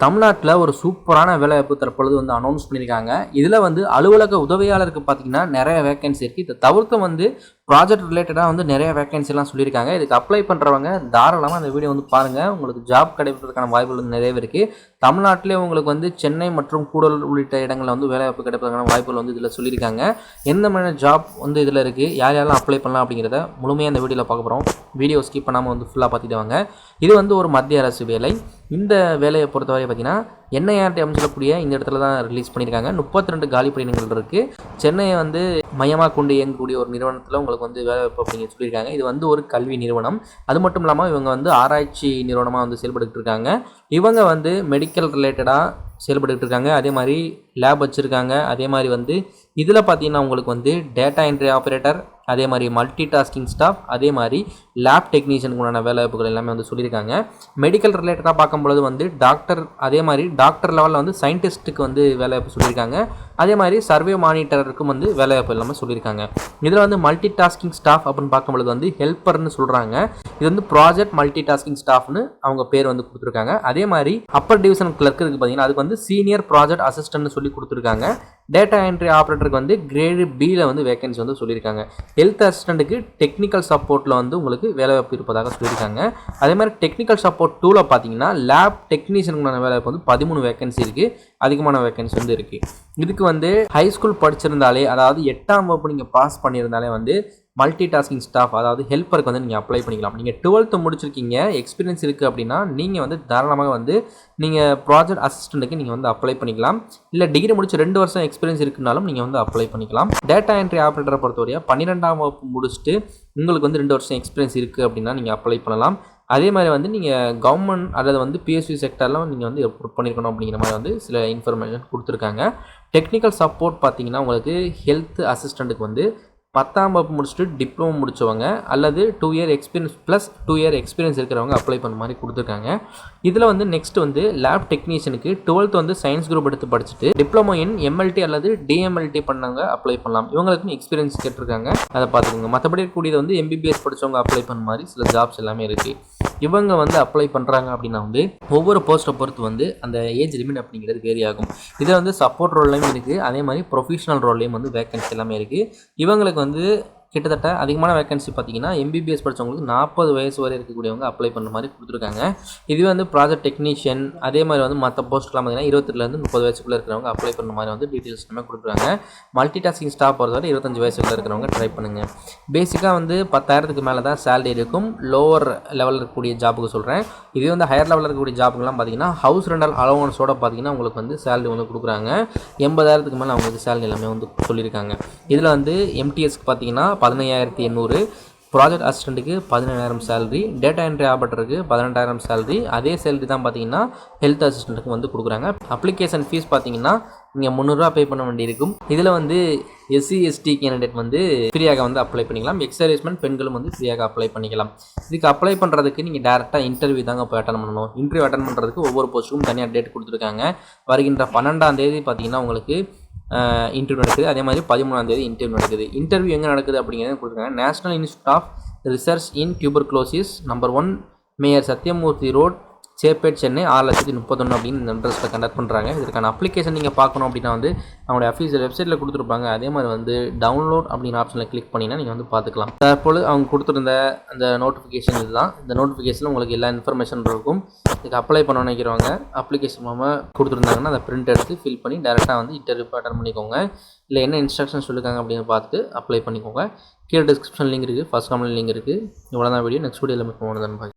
தமிழ்நாட்டில் ஒரு சூப்பரான வேலைவாய்ப்பு தற்பொழுது வந்து அனௌன்ஸ் பண்ணியிருக்காங்க. இதில் வந்து அலுவலக உதவியாளருக்கு பார்த்தீங்கன்னா நிறைய வேகன்சி இருக்குது. இதை தவிர்த்து வந்து ப்ராஜெக்ட் ரிலேட்டடாக வந்து நிறைய வேகன்சிலாம் சொல்லியிருக்காங்க. இதுக்கு அப்ளை பண்ணுறவங்க தாராளமாக அந்த வீடியோ வந்து பாருங்கள். உங்களுக்கு ஜாப் கிடைப்பதற்கான வாய்ப்புகள் வந்து நிறையவே இருக்குது. தமிழ்நாட்டிலே உங்களுக்கு வந்து சென்னை மற்றும் கூடலூர் உள்ளிட்ட இடங்களில் வந்து வேலைவாய்ப்பு கிடைப்பதற்கான வாய்ப்புகள் வந்து இதில் சொல்லியிருக்காங்க. எந்த மாதிரியான ஜாப் வந்து இதில் இருக்குது, யார் யாரெல்லாம் அப்ளை பண்ணலாம் அப்படிங்கிறத முழுமையாக இந்த வீடியோவில் பார்க்க போகிறோம். வீடியோ ஸ்கிப் பண்ணாமல் வந்து ஃபுல்லாக பார்த்துட்டு வாங்க. இது வந்து ஒரு மத்திய அரசு வேலை. இந்த வேலையை பொறுத்தவரை பார்த்தீங்கன்னா என்ஐஆர்டி சொல்லக்கூடிய இந்த இடத்துல தான் ரிலீஸ் பண்ணியிருக்காங்க. 32 காலி பணியிடங்கள் இருக்குது. சென்னையை வந்து மையமாக கொண்டு இயங்கக்கூடிய ஒரு நிறுவனத்தில் உங்களுக்கு வந்து வேலைவாய்ப்பு அப்படிங்க சொல்லியிருக்காங்க. இது வந்து ஒரு கல்வி நிறுவனம். அது மட்டும் இல்லாமல் இவங்க வந்து ஆராய்ச்சி நிறுவனமாக வந்து செயல்பட்டு இருக்காங்க. இவங்க வந்து மெடிக்கல் ரிலேட்டடாக செயல்பட்டு இருக்காங்க. அதே மாதிரி லேப் வச்சுருக்காங்க. அதே மாதிரி வந்து இதில் பார்த்தீங்கன்னா உங்களுக்கு வந்து டேட்டா என்ட்ரி ஆப்ரேட்டர், அதே மாதிரி மல்டி டாஸ்கிங் ஸ்டாஃப், அதே மாதிரி லேப் டெக்னீஷியனுக்குண்டான வேலைவாய்ப்புகள் எல்லாமே வந்து சொல்லியிருக்காங்க. மெடிக்கல் ரிலேட்டடாக பார்க்கும்பொழுது வந்து டாக்டர், அதே மாதிரி டாக்டர் லெவலில் வந்து சயின்டிஸ்ட்டுக்கு வந்து வேலைவாய்ப்பு சொல்லியிருக்காங்க. அதே மாதிரி சர்வே மானிட்டருக்கும் வந்து வேலைவாய்ப்பு எல்லாமே சொல்லியிருக்காங்க. இதில் வந்து மல்டி டாஸ்கிங் ஸ்டாஃப் அப்படின்னு பார்க்கும்பொழுது வந்து ஹெல்ப்பர்னு சொல்கிறாங்க. இது வந்து ப்ராஜெக்ட் மல்டி டாஸ்கிங் ஸ்டாஃப்னு அவங்க பேர் வந்து கொடுத்துருக்காங்க. அதே மாதிரி அப்பர் டிவிஷன் கிளர்க் இருக்குது பார்த்தீங்கன்னா, அதுக்கு வந்து சீனியர் ப்ராஜெக்ட் அசிஸ்டன்ட்னு சொல்லி கொடுத்துருக்காங்க. டேட்டா என்ட்ரி ஆப்ரேட்டருக்கு வந்து கிரேடு பியில் வந்து வேகன்சி வந்து சொல்லியிருக்காங்க. ஹெல்த் அசிஸ்டண்ட்டுக்கு டெக்னிக்கல் சப்போர்ட்டில் வந்து உங்களுக்கு வேலைவாய்ப்பு இருப்பதாக சொல்லியிருக்காங்க. அதே மாதிரி டெக்னிக்கல் சப்போர்ட் 2ல் பார்த்தீங்கன்னா லேப் டெக்னீஷியனுக்கான வேலைவாய்ப்பு வந்து 13 வேகன்சி இருக்குது. அதிகமான வேகன்சி வந்து இருக்குது. இதுக்கு வந்து ஹை ஸ்கூல் படிச்சிருந்தாலே, அதாவது 8ஆம் வகுப்பு நீங்கள் பாஸ் பண்ணியிருந்தாலே வந்து மல்டி டாஸ்கிங் ஸ்டாஃப், அதாவது ஹெல்ப்பருக்கு வந்து நீங்கள் அப்ளை பண்ணிக்கலாம். நீங்கள் 12th முடிச்சிருக்கீங்க, எக்ஸ்பீரியன்ஸ் இருக்குது அப்படின்னா நீங்கள் வந்து தாராளமாக வந்து நீங்கள் ப்ராஜெக்ட் அசிஸ்டண்ட்டுக்கு நீங்கள் வந்து அப்ளை பண்ணிக்கலாம். இல்லை டிகிரி முடிச்சு 2 வருஷம் எக்ஸ்பீரியன்ஸ் இருக்குனாலும் நீங்கள் வந்து அப்ளை பண்ணிக்கலாம். டேட்டா என்ட்ரி ஆப்ரேட்டரை பொறுத்தவரையா 12ஆம் வகுப்பு முடிச்சுட்டு உங்களுக்கு வந்து 2 வருஷம் எக்ஸ்பீரியன்ஸ் இருக்குது அப்படின்னா நீங்கள் அப்ளை பண்ணலாம். அதே மாதிரி வந்து நீங்கள் கவர்மெண்ட் அல்லது வந்து பிஎஸ்சி செக்டர்லாம் நீங்கள் வந்து ஒர்க் பண்ணியிருக்கணும் அப்படிங்கிற மாதிரி வந்து சில இன்ஃபர்மேஷன் கொடுத்துருக்காங்க. டெக்னிக்கல் சப்போர்ட் பார்த்தீங்கன்னா உங்களுக்கு ஹெல்த் அசிஸ்டண்ட்டுக்கு வந்து 10ஆம் வகுப்பு முடிச்சுட்டு டிப்ளமோ முடித்தவங்க அல்லது 2 year experience plus 2 year experience இருக்கிறவங்க அப்ளை பண்ண மாதிரி கொடுத்துருக்காங்க. இதில் வந்து நெக்ஸ்ட் வந்து லேப் டெக்னீஷியனுக்கு 12th வந்து சயின்ஸ் குரூப் எடுத்து படிச்சுட்டு டிப்ளமோ இன் எம்எல்டி அல்லது டிஎம்எல்டி பண்ணவங்க அப்ளை பண்ணலாம். இவங்களுக்கும் எக்ஸ்பீரியன்ஸ் கேட்டிருக்காங்க, அதை பார்த்துக்கோங்க. மற்றபடி கூடியது வந்து எம்பிபிஎஸ் படித்தவங்க அப்ளை பண்ண மாதிரி சில ஜாப்ஸ் எல்லாமே இருக்குது. இவங்க வந்து அப்ளை பண்ணுறாங்க அப்படின்னா வந்து ஒவ்வொரு போஸ்ட்டை பொறுத்து வந்து அந்த ஏஜ் லிமிட் அப்படிங்கிறது வேரி ஆகும். இதில் வந்து சப்போர்ட் ரோல்லையும் இருக்குது, அதே மாதிரி ப்ரொஃபஷனல் ரோல்லையும் வந்து வேகன்சி எல்லாமே இருக்குது. இவங்களுக்கு வந்து கிட்டத்தட்ட அதிகமான வேகன்சி பார்த்தீங்கன்னா எம்பிபிஎஸ் படித்தவங்களுக்கு 40 வயசு வரை இருக்கக்கூடியவங்க அப்ளை பண்ணுற மாதிரி கொடுத்துருக்காங்க. இதுவே வந்து ப்ராஜெக்ட் டெக்னீஷியன், அதே மாதிரி வந்து மற்ற போஸ்ட்லாம் பார்த்தீங்கன்னா 22 30 வயசுக்குள்ளே இருக்கிறவங்க அப்ளை பண்ணுற மாதிரி வந்து டீட்டெயில்ஸ் எல்லாமே கொடுத்துருக்காங்க. மல்டி டாஸ்கிங் ஸ்டாஃப் பொறுத்தவரை 25 வயசுக்குள்ளே இருக்கிறவங்க ட்ரை பண்ணுங்கள். பேசிக்காக வந்து 10,000க்கு மேலே தான் சேலரி இருக்கும். லோவர் லெவலில் இருக்கக்கூடிய ஜாப்புக்கு சொல்கிறேன். இதே வந்து ஹையர் லெவலில் இருக்கக்கூடிய ஜாப்புக்கெல்லாம் பார்த்தீங்கன்னா ஹவுஸ் ரெண்டல் அலோவன்ஸோட பார்த்தீங்கன்னா உங்களுக்கு வந்து சேலரி வந்து கொடுக்குறாங்க. 80,000க்கு மேலே அவங்களுக்கு சேலரி எல்லாமே வந்து சொல்லியிருக்காங்க. இதில் வந்து எம்டிஎஸ்க்கு பார்த்தீங்கன்னா 15,800, ப்ராஜெக்ட் அசிஸ்டண்ட்டுக்கு 17,000 சேலரி, டேட்டா என்ட்ரி ஆப்ரேட்டருக்கு 18,000 சேலரி. அதே சேலரி தான் பார்த்தீங்கன்னா ஹெல்த் அசிஸ்டண்ட்டுக்கு வந்து கொடுக்குறாங்க. அப்ளிகேஷன் ஃபீஸ் பார்த்தீங்கன்னா நீங்கள் 300 பே பண்ண வேண்டியிருக்கும். இதில் வந்து எஸ்சி எஸ்டி கேண்டிடேட் வந்து ஃப்ரீயாக வந்து அப்ளை பண்ணிக்கலாம். எக்ஸர்வீஸ்மென் பெண்களும் வந்து ஃப்ரீயாக அப்ளை பண்ணிக்கலாம். இதுக்கு அப்ளை பண்ணுறதுக்கு நீங்கள் டேரெக்டாக இன்டர்வியூ தாங்க போய் அட்டன் பண்ணணும். இன்டர்வியூ அட்டன் பண்ணுறதுக்கு ஒவ்வொரு போஸ்ட்டுக்கும் தனியாக டேட் கொடுத்துருக்காங்க. வருகின்ற 12ஆம் தேதி பார்த்தீங்கன்னா உங்களுக்கு இன்டர்வியூ நடக்குது. அதே மாதிரி 13ஆம் தேதி இன்டர்வியூ நடக்குது. இன்டர்வியூ எங்கே நடக்குது அப்படிங்கிறத கொடுத்துருக்காங்க. National institute of research in tuberculosis, number 1, mayor Sathyamurthy road, Chetpet, Chennai 6,31,000 அப்படின்னு இந்த இன்ட்ரெஸ்ட்டில் கண்டக்ட் பண்ணுறாங்க. இதற்கான அப்ளிகேஷன் நீங்கள் பார்க்கணும் அப்படின்னா வந்து அவங்களுடைய அஃபீஷியல் வெப்சைட்டில் கொடுத்துருப்பாங்க. அதே மாதிரி வந்து டவுன்லோட் அப்படிங்கிற ஆப்ஷனில் கிளிக் பண்ணிங்கன்னா நீங்கள் வந்து பார்த்துக்கலாம். தற்போது அவங்க கொடுத்துருந்த அந்த நோட்டிஃபிகேஷன் இதுதான். இந்த நோட்டிஃபிகேஷனில் உங்களுக்கு எல்லா இன்ஃபர்மேஷன் இருக்கும். இதுக்கு அப்ளை பண்ண நினைக்கிறவங்க அப்ளிகேஷன் மூலமாக கொடுத்துருந்தாங்கன்னா அதை பிரிண்ட் எடுத்து ஃபில் பண்ணி டேரெக்டாக வந்து இன்டர்வியூ அட்டன் பண்ணிக்கோங்க. இல்லை என்ன இன்ஸ்ட்ரக்ஷன் சொல்லியிருக்காங்க அப்படின்னு பார்த்து அப்ளை பண்ணிக்கோங்க. கீழே டிஸ்கிரிப்ஷன் லிங்க் இருக்குது, ஃபர்ஸ்ட் கமெண்ட் லிங்க் இருக்குது. இவ்வளோ தான் வீடியோ. நெக்ஸ்ட் வீடியோவில் மீட் பண்ணுவோம்.